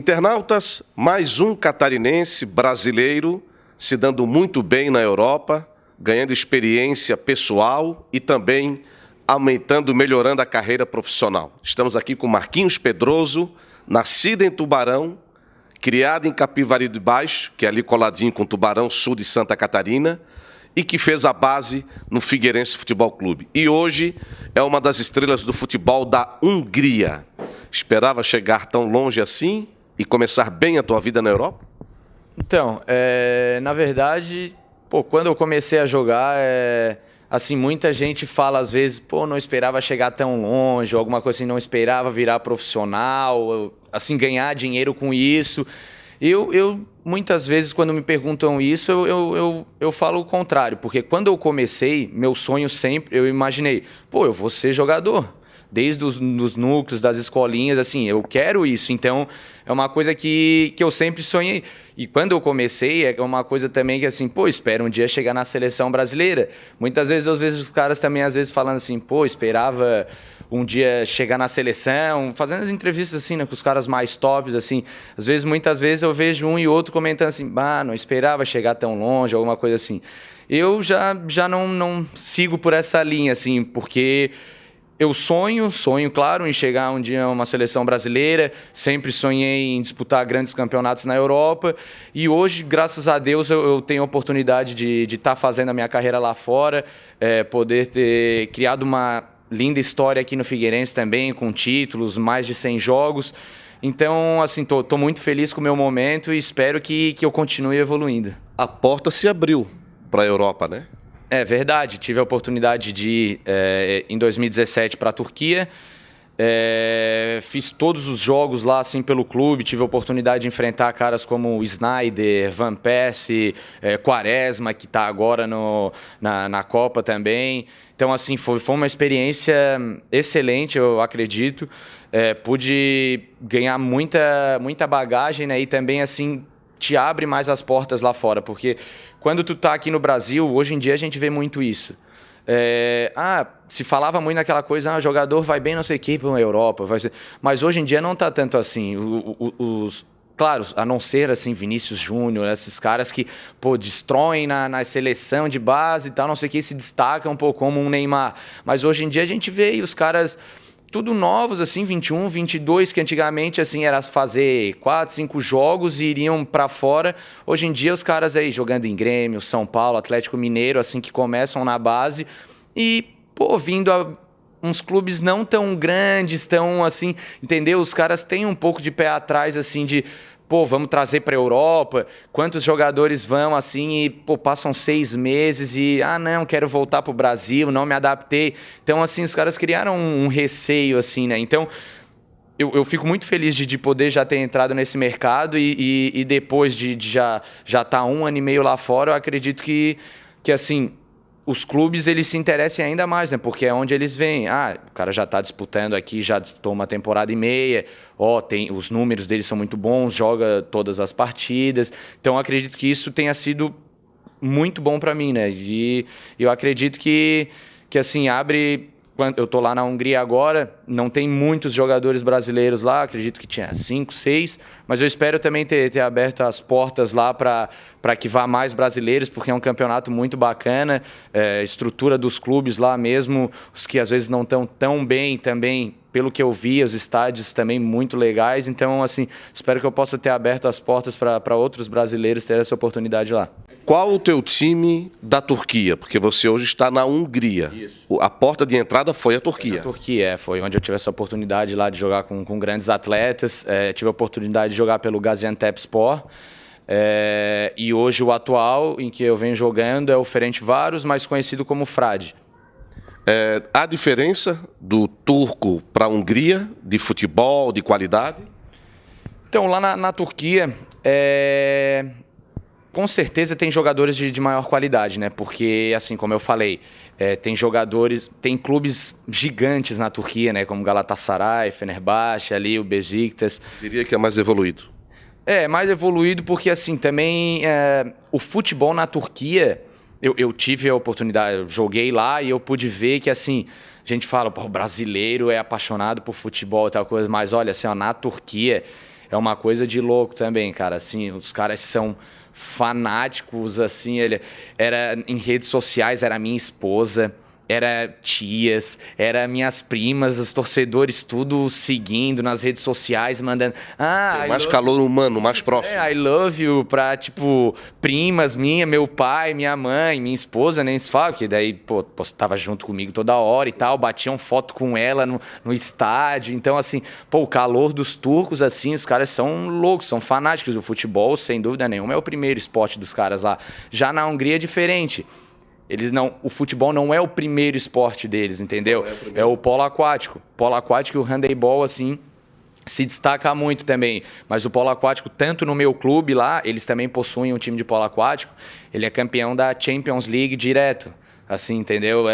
Internautas, mais um catarinense brasileiro se dando muito bem na Europa, ganhando experiência pessoal e também aumentando, melhorando a carreira profissional. Estamos aqui com Marquinhos Pedroso, nascido em Tubarão, criado em Capivari de Baixo, que é ali coladinho com Tubarão, sul de Santa Catarina, e que fez a base no Figueirense Futebol Clube. E hoje é uma das estrelas do futebol da Hungria. Esperava chegar tão longe assim e começar bem a tua vida na Europa? Então, na verdade, quando eu comecei a jogar, assim, muita gente fala às vezes, não esperava chegar tão longe, ou alguma coisa assim, não esperava virar profissional, assim, ganhar dinheiro com isso. Eu muitas vezes, quando me perguntam isso, eu falo o contrário, porque quando eu comecei, meu sonho sempre, eu imaginei, eu vou ser jogador. Desde os núcleos, das escolinhas, assim, eu quero isso. Então, é uma coisa que eu sempre sonhei. E quando eu comecei, é uma coisa também que, assim, espero um dia chegar na seleção brasileira. Muitas vezes eu vejo os caras também, às vezes, falando assim, esperava um dia chegar na seleção, fazendo as entrevistas, assim, né, com os caras mais tops, assim. Às vezes, muitas vezes, eu vejo um e outro comentando assim, não esperava chegar tão longe, alguma coisa assim. Eu já não sigo por essa linha, assim, porque... Eu sonho, claro, em chegar um dia a uma seleção brasileira, sempre sonhei em disputar grandes campeonatos na Europa e hoje, graças a Deus, eu tenho a oportunidade de estar fazendo a minha carreira lá fora, poder ter criado uma linda história aqui no Figueirense também, com títulos, mais de 100 jogos. Então, assim, tô muito feliz com o meu momento e espero que eu continue evoluindo. A porta se abriu para a Europa, né? É verdade, tive a oportunidade de ir em 2017 para a Turquia, fiz todos os jogos lá assim, pelo clube, tive a oportunidade de enfrentar caras como o Sneijder, Van Persie, Quaresma, que está agora na Copa também. Então, assim, foi uma experiência excelente, eu acredito. Pude ganhar muita bagagem, né? E também, assim, te abre mais as portas lá fora, porque quando tu tá aqui no Brasil, hoje em dia a gente vê muito isso. Se falava muito naquela coisa, jogador vai bem não sei o que para a Europa, mas hoje em dia não tá tanto assim. Claro, a não ser assim, Vinícius Júnior, esses caras que destroem na seleção de base e tal, não sei o que, se destacam como um Neymar. Mas hoje em dia a gente vê os caras... tudo novos, assim, 21, 22, que antigamente, assim, era fazer 4, 5 jogos e iriam para fora. Hoje em dia, os caras aí jogando em Grêmio, São Paulo, Atlético Mineiro, assim, que começam na base e, vindo a uns clubes não tão grandes, tão, assim, entendeu? Os caras têm um pouco de pé atrás, assim, de... vamos trazer para a Europa, quantos jogadores vão assim e, passam 6 meses e, não, quero voltar para o Brasil, não me adaptei. Então, assim, os caras criaram um receio, assim, né? Então, eu fico muito feliz de poder já ter entrado nesse mercado e depois de já estar 1 ano e meio lá fora, eu acredito que assim... os clubes, eles se interessem ainda mais, né? Porque é onde eles vêm. O cara já está disputando aqui, já disputou uma temporada e meia. Os números dele são muito bons, joga todas as partidas. Então, acredito que isso tenha sido muito bom para mim, né? E eu acredito que assim, abre... Eu estou lá na Hungria agora, não tem muitos jogadores brasileiros lá, acredito que tinha 5, 6, mas eu espero também ter aberto as portas lá para que vá mais brasileiros, porque é um campeonato muito bacana, estrutura dos clubes lá mesmo, os que às vezes não estão tão bem também, pelo que eu vi, os estádios também muito legais, então assim, espero que eu possa ter aberto as portas para outros brasileiros terem essa oportunidade lá. Qual o teu time da Turquia? Porque você hoje está na Hungria. Isso. A porta de entrada foi a Turquia. A Turquia, foi onde eu tive essa oportunidade lá de jogar com grandes atletas. Tive a oportunidade de jogar pelo Gaziantepspor. E hoje o atual em que eu venho jogando é o Ferencváros, mais conhecido como Fradi. Há diferença do turco para a Hungria, de futebol, de qualidade? Então, lá na Turquia... com certeza tem jogadores de maior qualidade, né? Porque, assim, como eu falei, tem clubes gigantes na Turquia, né? Como Galatasaray, Fenerbahçe, ali o Beşiktaş. Diria que é mais evoluído. Mais evoluído porque, assim, também o futebol na Turquia, eu tive a oportunidade, eu joguei lá e eu pude ver que, assim, a gente fala, o brasileiro é apaixonado por futebol e tal coisa, mas olha, assim, na Turquia... é uma coisa de louco também, cara. Assim, os caras são fanáticos, assim, ele era em redes sociais, era minha esposa, era tias, era minhas primas, os torcedores tudo seguindo nas redes sociais, mandando mais calor humano, mais próximo. I love you pra, tipo, primas minha, meu pai, minha mãe, minha esposa, nem se fala, que daí, pô, tava junto comigo toda hora e tal, batiam foto com ela no estádio, então, assim, pô, o calor dos turcos, assim, os caras são loucos, são fanáticos, o futebol, sem dúvida nenhuma, é o primeiro esporte dos caras lá. Já na Hungria é diferente. O futebol não é o primeiro esporte deles, entendeu? É o polo aquático. Polo aquático e o handebol, assim, se destaca muito também. Mas o polo aquático, tanto no meu clube lá, eles também possuem um time de polo aquático, ele é campeão da Champions League direto, assim, entendeu?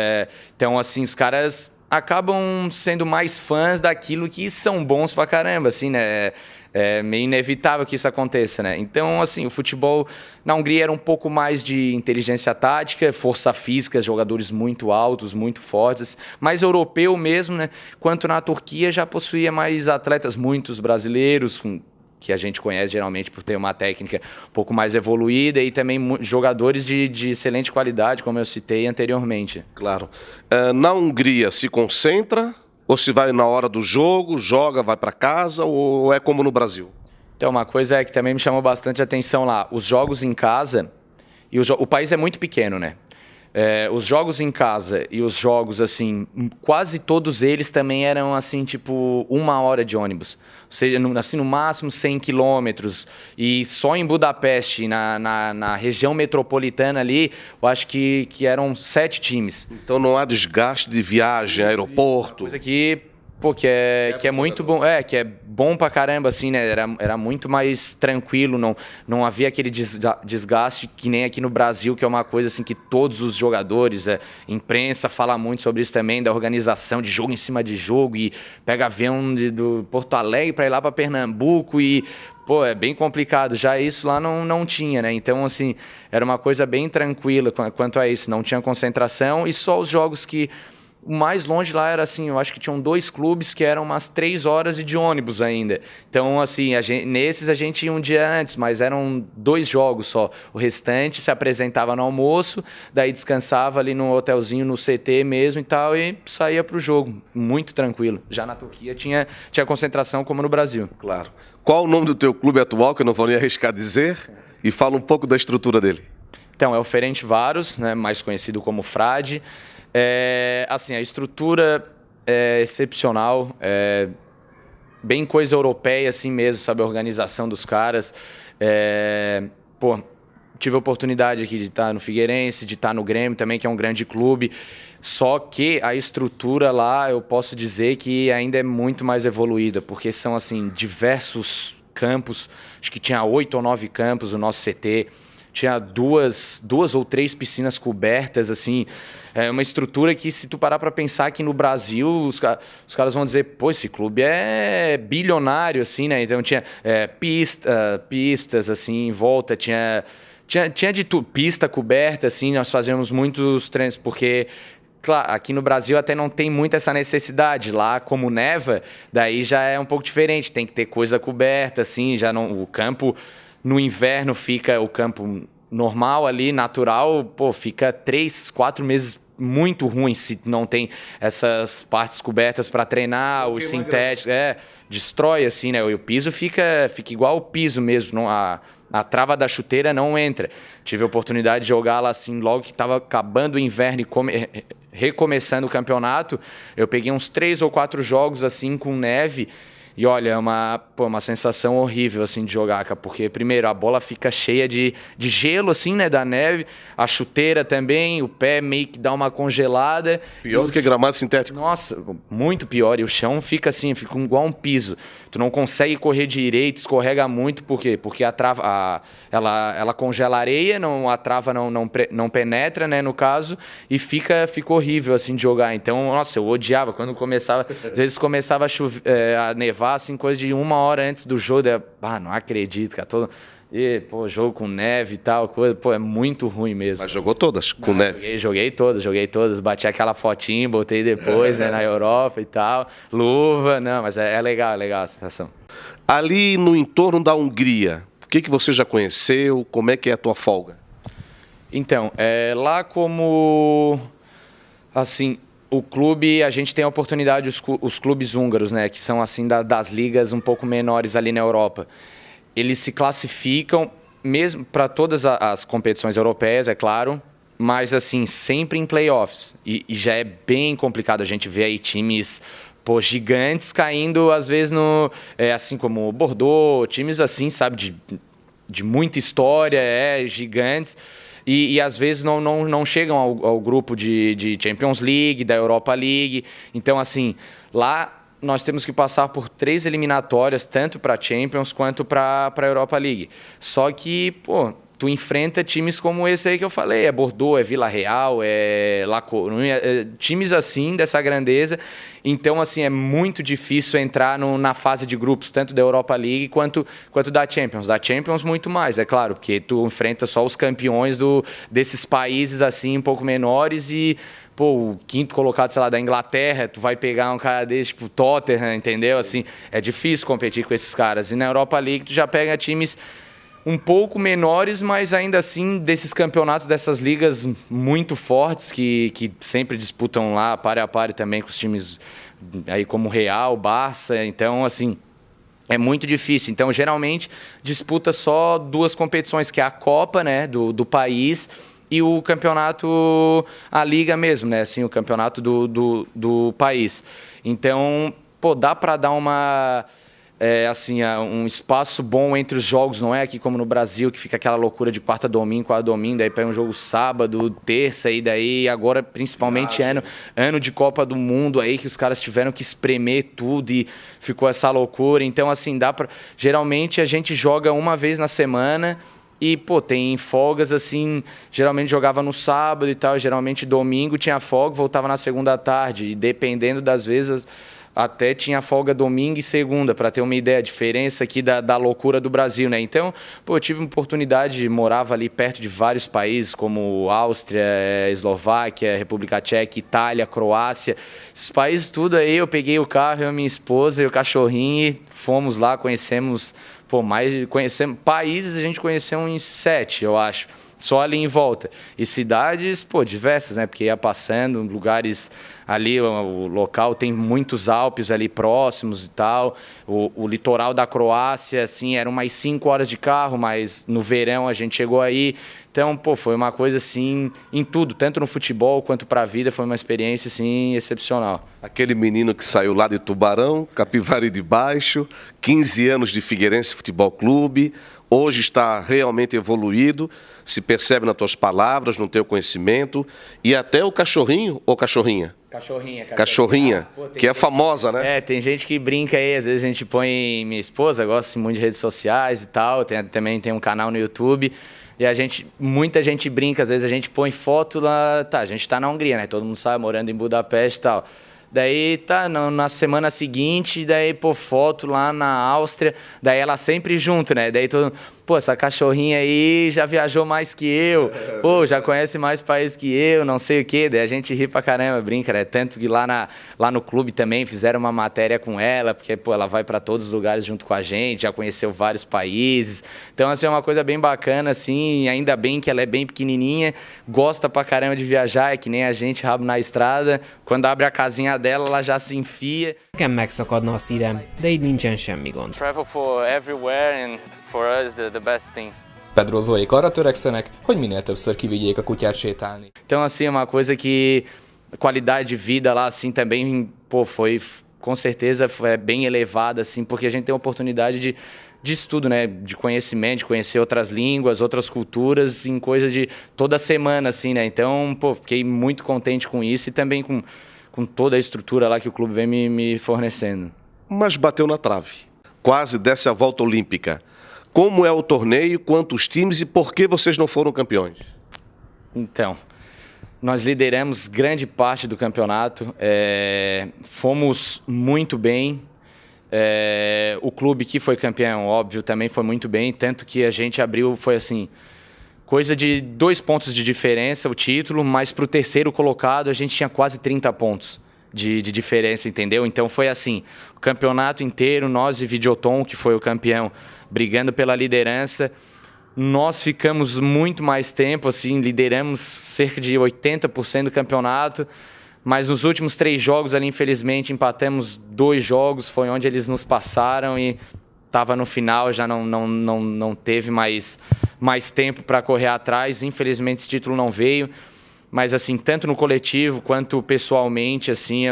Então, assim, os caras acabam sendo mais fãs daquilo que são bons pra caramba, assim, né? É meio inevitável que isso aconteça, né? Então, assim, o futebol na Hungria era um pouco mais de inteligência tática, força física, jogadores muito altos, muito fortes, mais europeu mesmo, né? Quanto na Turquia já possuía mais atletas, muitos brasileiros, que a gente conhece geralmente por ter uma técnica um pouco mais evoluída e também jogadores de excelente qualidade, como eu citei anteriormente. Claro. Na Hungria se concentra... Ou se vai na hora do jogo, joga, vai para casa, ou é como no Brasil? Então, uma coisa que também me chamou bastante atenção lá, os jogos em casa, e o país é muito pequeno, né? Os jogos em casa e os jogos, assim, quase todos eles também eram, assim, tipo, 1 hora de ônibus. Ou seja, assim, no máximo 100 quilômetros. E só em Budapeste, na região metropolitana ali, eu acho que eram 7 times. Então não há desgaste de viagem, aeroporto? Coisa que... Pô, que é muito bom, que é bom pra caramba, assim, né? Era muito mais tranquilo, não havia aquele desgaste que nem aqui no Brasil, que é uma coisa assim que todos os jogadores, imprensa fala muito sobre isso também, da organização de jogo em cima de jogo, e pega avião do Porto Alegre pra ir lá pra Pernambuco e... Pô, é bem complicado. Já isso lá não tinha, né? Então, assim, era uma coisa bem tranquila quanto a isso. Não tinha concentração e só os jogos que... O mais longe lá era assim, eu acho que tinham 2 clubes que eram umas 3 horas de ônibus ainda. Então, assim, nesses a gente ia um dia antes, mas eram 2 jogos só. O restante se apresentava no almoço, daí descansava ali no hotelzinho, no CT mesmo e tal, e saía pro jogo. Muito tranquilo. Já na Turquia tinha concentração como no Brasil. Claro. Qual o nome do teu clube atual, que eu não vou nem arriscar dizer, e fala um pouco da estrutura dele? Então, é o Ferencváros, né, mais conhecido como Frade. Assim, a estrutura é excepcional, bem coisa europeia assim mesmo, sabe, a organização dos caras. Tive a oportunidade aqui de estar no Figueirense, de estar no Grêmio também, que é um grande clube, só que a estrutura lá, eu posso dizer que ainda é muito mais evoluída, porque são, assim, diversos campos, acho que tinha 8 ou 9 campos no nosso CT, tinha duas ou 3 piscinas cobertas, assim, uma estrutura que, se tu parar para pensar que no Brasil, os caras vão dizer, pô, esse clube é bilionário, assim, né? Então tinha pistas, assim, em volta, tinha de tudo, pista coberta, assim, nós fazíamos muitos treinos, porque... Claro, aqui no Brasil até não tem muito essa necessidade. Lá, como neva, daí já é um pouco diferente, tem que ter coisa coberta, assim, já não, o campo... No inverno fica o campo normal ali, natural, pô, fica 3, 4 meses muito ruim se não tem essas partes cobertas para treinar, o sintético, destrói assim, né? O piso fica igual o piso mesmo, não, a trava da chuteira não entra. Tive a oportunidade de jogar lá assim, logo que estava acabando o inverno e recomeçando o campeonato, eu peguei uns 3 ou 4 jogos assim com neve. E olha, é uma sensação horrível, assim, de jogar, cara, porque, primeiro, a bola fica cheia de gelo, assim, né, da neve, a chuteira também, o pé meio que dá uma congelada. Pior do que gramado sintético. Nossa, muito pior, e o chão fica assim, fica igual um piso. Tu não consegue correr direito, escorrega muito, por quê? Porque a trava, ela congela a areia, a trava não penetra, né, no caso, e fica horrível, assim, de jogar. Então, nossa, eu odiava, quando começava, às vezes começava a nevar, assim, coisa de 1 hora antes do jogo, não acredito, cara, jogo com neve e tal, coisa, é muito ruim mesmo. Mas jogou todas com neve? Joguei todas, bati aquela fotinha, botei depois, né, na Europa e tal, luva, não, mas é legal a sensação. Ali no entorno da Hungria, o que você já conheceu? Como é que é a tua folga? Então, lá como, assim, o clube, a gente tem a oportunidade, os clubes húngaros, né, que são assim das ligas um pouco menores ali na Europa, eles se classificam mesmo para todas as competições europeias, é claro, mas assim, sempre em playoffs. E já é bem complicado a gente ver aí times gigantes caindo, às vezes, assim como Bordeaux, times assim, sabe, de muita história, gigantes. E às vezes não chegam ao grupo de Champions League, da Europa League. Então, assim, lá nós temos que passar por 3 eliminatórias, tanto para Champions quanto para a Europa League. Só que, tu enfrenta times como esse aí que eu falei, é Bordeaux, é Vila Real, é La Coruña, times assim, dessa grandeza. Então, assim, é muito difícil entrar na fase de grupos, tanto da Europa League quanto da Champions. Da Champions, muito mais, é claro, porque tu enfrenta só os campeões desses países, assim, um pouco menores e... o quinto colocado, sei lá, da Inglaterra, tu vai pegar um cara desse, tipo Tottenham, entendeu? Assim, é difícil competir com esses caras. E na Europa League tu já pega times um pouco menores, mas ainda assim desses campeonatos, dessas ligas muito fortes, que sempre disputam lá, pare a pare também com os times aí como Real, Barça. Então, assim, é muito difícil. Então, geralmente, disputa só 2 competições, que é a Copa, né, do país, e o campeonato, a liga mesmo, né? Assim, o campeonato do país. Então, dá para dar um espaço bom entre os jogos, não é aqui como no Brasil, que fica aquela loucura de quarta domingo, daí pega um jogo sábado, terça, e daí agora, principalmente ano de Copa do Mundo aí, que os caras tiveram que espremer tudo e ficou essa loucura. Então, assim, geralmente a gente joga uma vez na semana. E, tem folgas, assim, geralmente jogava no sábado e tal, geralmente domingo tinha folga, voltava na segunda à tarde, e dependendo das vezes, até tinha folga domingo e segunda, para ter uma ideia, a diferença aqui da loucura do Brasil, né? Então, eu tive uma oportunidade, morava ali perto de vários países, como Áustria, Eslováquia, República Tcheca, Itália, Croácia, esses países tudo aí, eu peguei o carro, eu, minha esposa e o cachorrinho, e fomos lá, conhecemos países, a gente conheceu uns 7, eu acho, só ali em volta. E cidades, diversas, né? Porque ia passando, lugares ali, o local tem muitos Alpes ali próximos e tal. O litoral da Croácia, assim, eram umas 5 horas de carro, mas no verão a gente chegou aí. Então, foi uma coisa assim, em tudo, tanto no futebol quanto para a vida, foi uma experiência assim excepcional. Aquele menino que saiu lá de Tubarão, Capivari de Baixo, 15 anos de Figueirense Futebol Clube, hoje está realmente evoluído, se percebe nas tuas palavras, no teu conhecimento, e até o cachorrinho ou cachorrinha? Cachorrinha, que é famosa, né? Tem gente que brinca aí, às vezes a gente põe, minha esposa gosta muito de redes sociais e tal, também tem um canal no YouTube, e muita gente brinca, às vezes a gente põe foto lá, a gente tá na Hungria, né? Todo mundo sabe, morando em Budapeste e tal. Daí na semana seguinte, daí foto lá na Áustria, daí ela sempre junto, né? Daí todo mundo, essa cachorrinha aí já viajou mais que eu, já conhece mais países que eu, não sei o quê. Daí a gente ri pra caramba, brinca, né? Tanto que lá no clube também fizeram uma matéria com ela, porque, ela vai pra todos os lugares junto com a gente, já conheceu vários países. Então, assim, é uma coisa bem bacana, assim, ainda bem que ela é bem pequenininha, gosta pra caramba de viajar, é que nem a gente, rabo na estrada. Quando abre a casinha dela, ela já se enfia. Nekem megszakadna a szívem, de így nincsen semmi gond. Travel for everywhere and for us the best things. Pedro Zoék arra törekszenek, hogy minél többször kivigyék a kutyát sétálni. Então, assim, é uma coisa que a qualidade de vida lá, assim, também, foi, com certeza, bem elevada, assim, porque a gente tem a oportunidade de estudo, né, de conhecimento, de conhecer outras línguas, outras culturas, em coisa de toda semana, assim, né, então, fiquei muito contente com isso e também com toda a estrutura lá que o clube vem me fornecendo. Mas bateu na trave, quase desce a volta olímpica. Como é o torneio, quantos times e por que vocês não foram campeões? Então, nós lideramos grande parte do campeonato, fomos muito bem. O clube que foi campeão, óbvio, também foi muito bem, tanto que a gente abriu, foi assim, coisa de 2 pontos de diferença o título, mas para o terceiro colocado a gente tinha quase 30 pontos. de diferença, entendeu? Então foi assim, o campeonato inteiro, nós e Videoton, que foi o campeão, brigando pela liderança. Nós ficamos muito mais tempo, assim, lideramos cerca de 80% do campeonato, mas nos últimos 3 jogos ali, infelizmente, empatamos 2 jogos, foi onde eles nos passaram e estava no final, já não teve mais tempo para correr atrás. Infelizmente, esse título não veio, mas assim, tanto no coletivo quanto pessoalmente, assim,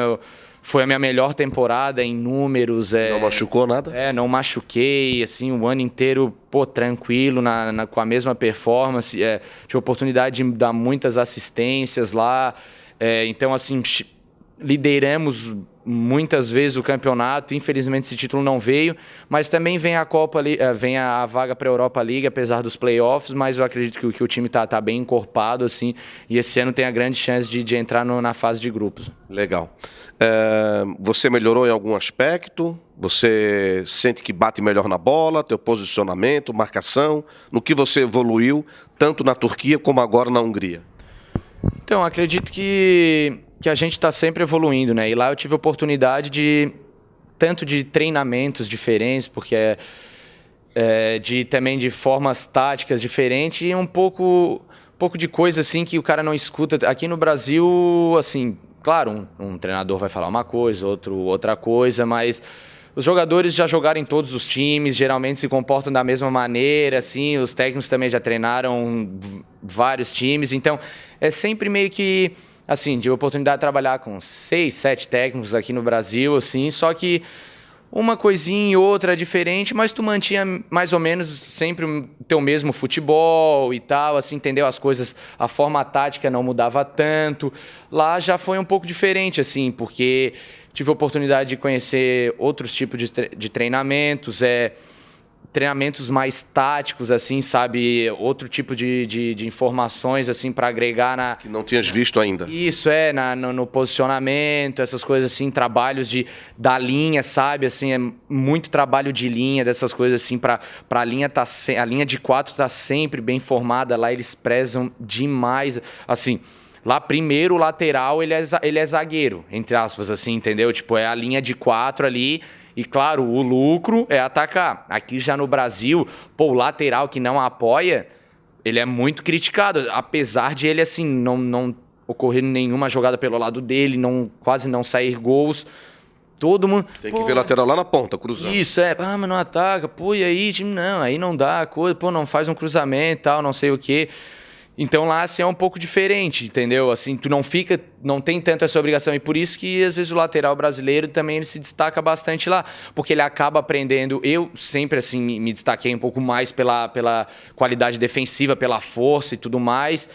foi a minha melhor temporada em números. Não machucou nada? Não machuquei, assim, o ano inteiro, tranquilo, com a mesma performance. Tive a oportunidade de dar muitas assistências lá. Então, assim, lideramos muitas vezes o campeonato. Infelizmente, esse título não veio, mas também vem a vem a vaga para a Europa League, apesar dos playoffs, mas eu acredito que o time tá bem encorpado, assim, e esse ano tem a grande chance de entrar na fase de grupos. Legal. Você melhorou em algum aspecto? Você sente que bate melhor na bola, teu posicionamento, marcação? No que você evoluiu, tanto na Turquia como agora na Hungria? Então, acredito que a gente está sempre evoluindo, né? E lá eu tive a oportunidade tanto de treinamentos diferentes, porque também de formas táticas diferentes e um pouco de coisa assim que o cara não escuta. Aqui no Brasil, assim, claro, um treinador vai falar uma coisa, outro outra coisa, mas os jogadores já jogaram em todos os times, geralmente se comportam da mesma maneira, assim, os técnicos também já treinaram vários times, então é sempre meio que, assim, tive a oportunidade de trabalhar com 6, 7 técnicos aqui no Brasil, assim, só que uma coisinha e outra diferente, mas tu mantinha mais ou menos sempre o teu mesmo futebol e tal, assim, entendeu? As coisas, a forma tática não mudava tanto. Lá já foi um pouco diferente, assim, porque tive a oportunidade de conhecer outros tipos de treinamentos, treinamentos mais táticos, assim, sabe? Outro tipo de informações, assim, para agregar que não tinhas visto ainda. Isso, no posicionamento, essas coisas assim, trabalhos da linha, sabe? Assim, é muito trabalho de linha, dessas coisas assim, para a linha a linha de 4 tá sempre bem formada, lá eles prezam demais, assim. Lá, primeiro, o lateral, ele é zagueiro, entre aspas, assim, entendeu? Tipo, é a linha de 4 ali e, claro, o lucro é atacar. Aqui já no Brasil, o lateral que não apoia, ele é muito criticado, apesar de ele, assim, não ocorrer nenhuma jogada pelo lado dele, quase não sair gols. Todo mundo... Tem que ver lateral lá na ponta, cruzando. Isso, mas não ataca, e aí, time, não, aí não dá, não faz um cruzamento e tal, não sei o quê. Então lá assim, é um pouco diferente, entendeu? Assim, tu não tem tanto essa obrigação. E por isso que às vezes o lateral brasileiro também ele se destaca bastante lá, porque ele acaba aprendendo. Eu sempre assim me destaquei um pouco mais pela qualidade defensiva, pela força e tudo mais.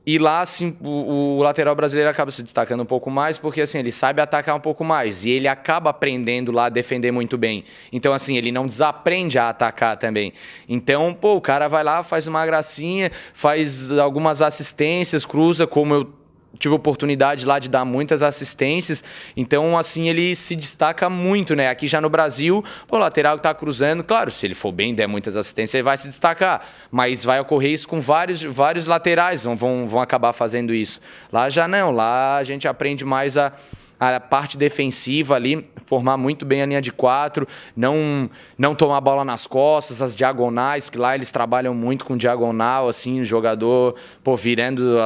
E lá, assim, o lateral brasileiro acaba se destacando um pouco mais porque, assim, ele sabe atacar um pouco mais e ele acaba aprendendo lá a defender muito bem. Então, assim, ele não desaprende a atacar também. Então, o cara vai lá, faz uma gracinha, faz algumas assistências, cruza, como eu tive a oportunidade lá de dar muitas assistências, então assim ele se destaca muito, né? Aqui já no Brasil, o lateral que tá cruzando, claro, se ele for bem, der muitas assistências, ele vai se destacar, mas vai ocorrer isso com vários laterais, vão acabar fazendo isso. Lá já não, lá a gente aprende mais a parte defensiva ali, formar muito bem a linha de 4, não tomar a bola nas costas, as diagonais, que lá eles trabalham muito com diagonal, assim, o jogador, virando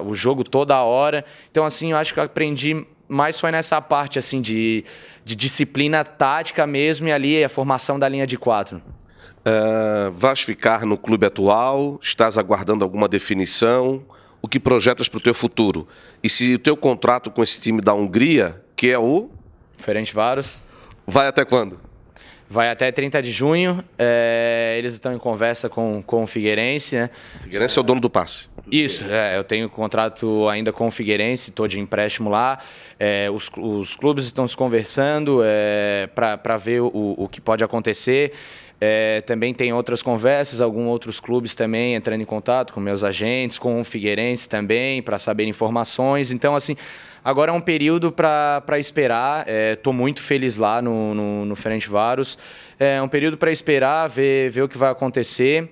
o jogo toda hora. Então, assim, eu acho que eu aprendi mais foi nessa parte, assim, de disciplina tática mesmo e ali a formação da linha de 4. Vais ficar no clube atual? Estás aguardando alguma definição? O que projetas para o teu futuro? E se o teu contrato com esse time da Hungria, que é o... Ferencváros. Vai até quando? Vai até 30 de junho. Eles estão em conversa com o Figueirense, né? O Figueirense é o dono do passe. Isso, eu tenho contrato ainda com o Figueirense, estou de empréstimo lá. Os clubes estão se conversando para ver o que pode acontecer. Também tem outras conversas, alguns outros clubes também entrando em contato com meus agentes, com o Figueirense também, para saber informações. Então, assim, agora é um período para esperar. Estou muito feliz lá no Ferencváros. É um período para esperar, ver o que vai acontecer,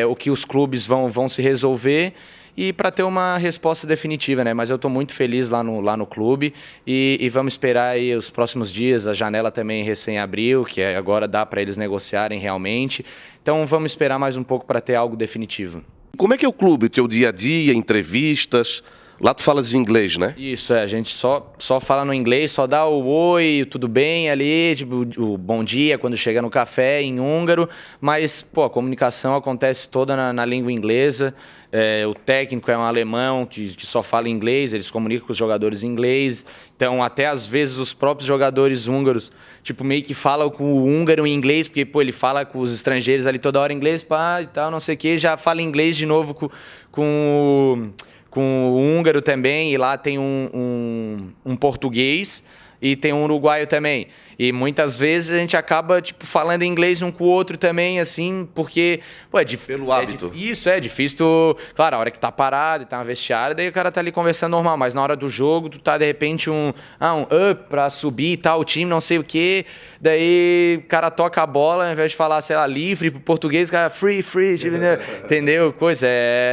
o que os clubes vão se resolver. e para ter uma resposta definitiva, né? Mas eu estou muito feliz lá no clube e vamos esperar aí os próximos dias. A janela também recém abriu, que agora dá para eles negociarem realmente. Então vamos esperar mais um pouco para ter algo definitivo. Como é que é o clube, o teu dia a dia, entrevistas? Lá tu falas inglês, né? Isso, a gente só fala no inglês, só dá o oi, tudo bem ali, tipo, o bom dia quando chega no café em húngaro, mas, pô, a comunicação acontece toda na língua inglesa. O técnico é um alemão que só fala inglês, eles comunicam com os jogadores em inglês, então até às vezes os próprios jogadores húngaros, tipo, meio que falam com o húngaro em inglês, porque, pô, ele fala com os estrangeiros ali toda hora em inglês, pá, e tal, não sei o que, já fala inglês de novo com o húngaro também, e lá tem um português e tem um uruguaio também. E muitas vezes a gente acaba, tipo, falando inglês um com o outro também, assim, porque, pô, Pelo hábito. Isso, é difícil tu... Claro, a hora que tá parado e tá na vestiária, daí o cara tá ali conversando normal, mas na hora do jogo, tu tá, de repente, um up pra subir e tal, o time, não sei o quê, daí o cara toca a bola, ao invés de falar, sei lá, livre pro português, o cara, free, tipo, entendeu? Coisa,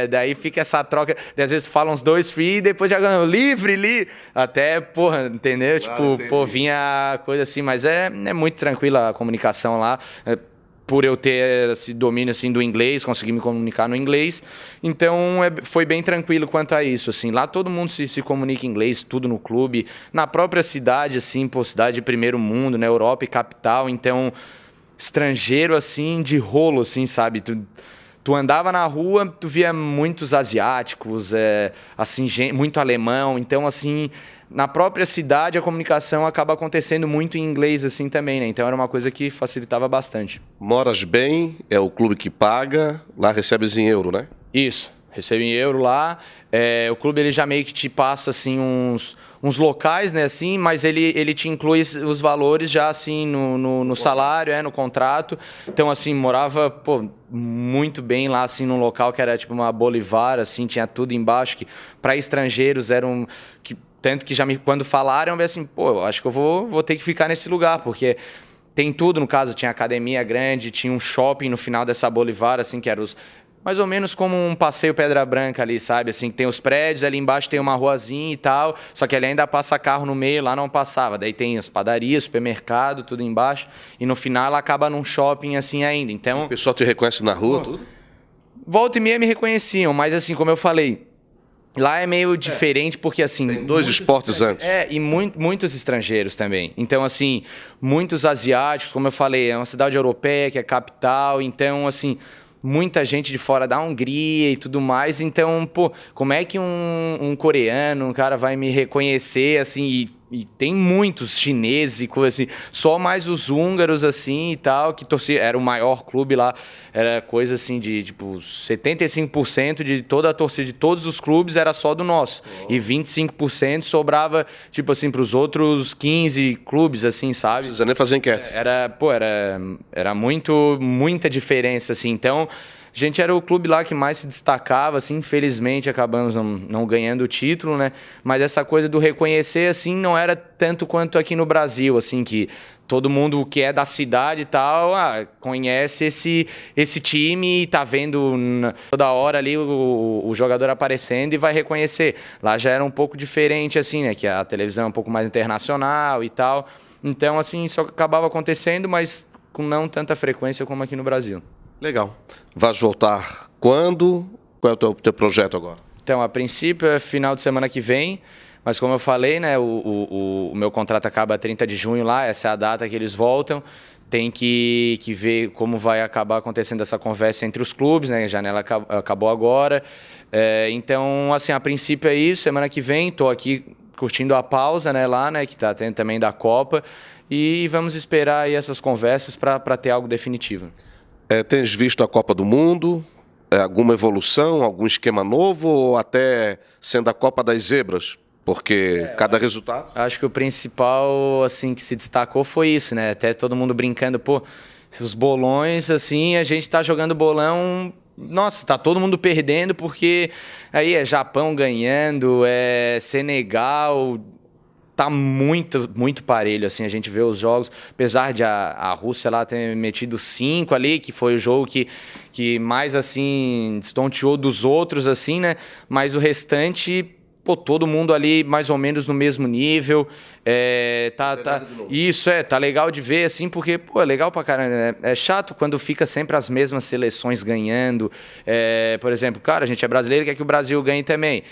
daí fica essa troca, daí às vezes tu fala uns dois free, e depois já ganha livre, até, porra, entendeu? Claro, tipo, pô, vinha coisa assim, mas é muito tranquila a comunicação lá, por eu ter esse domínio assim do inglês, conseguir me comunicar no inglês, então foi bem tranquilo quanto a isso, assim, lá todo mundo se comunica em inglês, tudo no clube, na própria cidade, assim, pô, cidade de primeiro mundo, na Europa e capital, então, estrangeiro, assim, de rolo, assim, sabe, tu andava na rua, tu via muitos asiáticos, assim, muito alemão, então, assim, na própria cidade a comunicação acaba acontecendo muito em inglês assim também, né? Então era uma coisa que facilitava bastante. Moras bem, é o clube que paga, lá recebes em euro, né? Isso, recebo em euro lá. O clube ele já meio que te passa assim uns locais, né, assim, mas ele te inclui os valores já assim no salário, no contrato. Então assim, morava, pô, muito bem lá assim num local que era tipo uma Bolivar, assim, tinha tudo embaixo, que para estrangeiros era tanto que quando falaram, eu falei assim, pô, eu acho que eu vou ter que ficar nesse lugar, porque tem tudo, no caso, tinha academia grande, tinha um shopping no final dessa Bolivar, assim, que era mais ou menos como um passeio Pedra Branca ali, sabe? Assim, tem os prédios, ali embaixo tem uma ruazinha e tal, só que ali ainda passa carro no meio, lá não passava. Daí tem as padarias, supermercado, tudo embaixo, e no final ela acaba num shopping assim ainda. Então, o pessoal te reconhece na rua, tudo? Volta e meia me reconheciam, mas assim, como eu falei, lá é meio diferente porque, assim... Tem dois esportes antes. E muitos estrangeiros também. Então, assim, muitos asiáticos, como eu falei, é uma cidade europeia, que é capital, então, assim, muita gente de fora da Hungria e tudo mais. Então, pô, como é que um coreano, um cara vai me reconhecer, assim, e tem muitos chineses e coisa assim, só mais os húngaros, assim, e tal, que torcia, era o maior clube lá, era coisa assim de, tipo, 75% de toda a torcida de todos os clubes era só do nosso, e 25% sobrava, tipo assim, pros outros 15 clubes, assim, sabe? Não precisa nem fazer enquete. Era muita diferença, assim, então... A gente era o clube lá que mais se destacava, assim, infelizmente acabamos não ganhando o título, né? Mas essa coisa do reconhecer, assim, não era tanto quanto aqui no Brasil, assim, que todo mundo que é da cidade e tal, conhece esse time e tá vendo toda hora ali o jogador aparecendo e vai reconhecer. Lá já era um pouco diferente, assim, né? Que a televisão é um pouco mais internacional e tal. Então, assim, isso acabava acontecendo, mas com não tanta frequência como aqui no Brasil. Legal. Vais voltar quando? Qual é o teu projeto agora? Então, a princípio é final de semana que vem, mas como eu falei, né, o meu contrato acaba 30 de junho lá, essa é a data que eles voltam. Tem que ver como vai acabar acontecendo essa conversa entre os clubes, né? A janela acabou agora. Então, assim, a princípio é isso. Semana que vem estou aqui curtindo a pausa, né, lá, né, que está tendo também da Copa. E vamos esperar aí essas conversas para ter algo definitivo. Tens visto a Copa do Mundo? Alguma evolução, algum esquema novo ou até sendo a Copa das Zebras? Porque cada resultado... Acho que o principal, assim, que se destacou foi isso, né? Até todo mundo brincando, pô, os bolões, assim, a gente tá jogando bolão... Nossa, tá todo mundo perdendo porque aí é Japão ganhando, é Senegal... tá muito, muito parelho, assim, a gente vê os jogos, apesar de a Rússia lá ter metido 5 ali, que foi o jogo que mais, assim, estonteou dos outros, assim, né? Mas o restante, pô, todo mundo ali mais ou menos no mesmo nível. Isso, tá legal de ver, assim, porque, pô, é legal pra caramba, né? É chato quando fica sempre as mesmas seleções ganhando. Por exemplo, cara, a gente é brasileiro, quer que o Brasil ganhe também.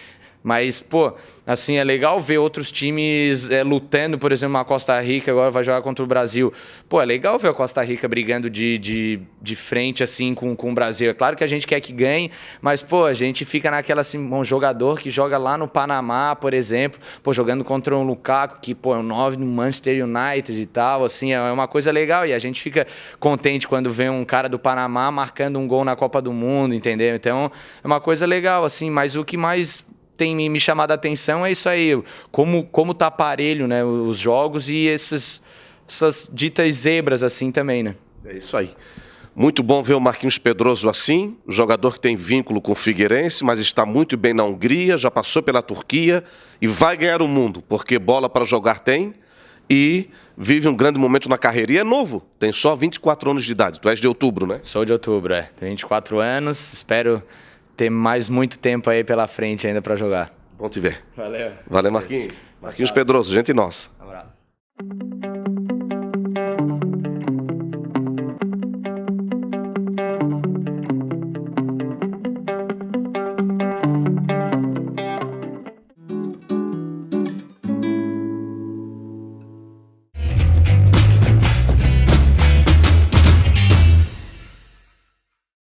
Mas, pô, assim, é legal ver outros times lutando, por exemplo, a Costa Rica agora vai jogar contra o Brasil. Pô, é legal ver a Costa Rica brigando de frente, assim, com o Brasil. É claro que a gente quer que ganhe, mas, pô, a gente fica naquela, assim, um jogador que joga lá no Panamá, por exemplo, pô, jogando contra um Lukaku, que, pô, é um 9 no Manchester United e tal, assim, é uma coisa legal. E a gente fica contente quando vê um cara do Panamá marcando um gol na Copa do Mundo, entendeu? Então, é uma coisa legal, assim, mas o que mais tem me chamado a atenção é isso aí, como tá parelho, né, os jogos e essas ditas zebras assim também, né? É isso aí. Muito bom ver o Marquinhos Pedroso assim, jogador que tem vínculo com o Figueirense, mas está muito bem na Hungria, já passou pela Turquia e vai ganhar o mundo, porque bola para jogar tem e vive um grande momento na carreira. E é novo, tem só 24 anos de idade. Tu és de outubro, né? Sou de outubro, tenho 24 anos, espero ter muito tempo aí pela frente ainda para jogar. Bom te ver. Valeu. Valeu, Marquinhos. Marquinhos Pedroso, gente nossa. Um abraço.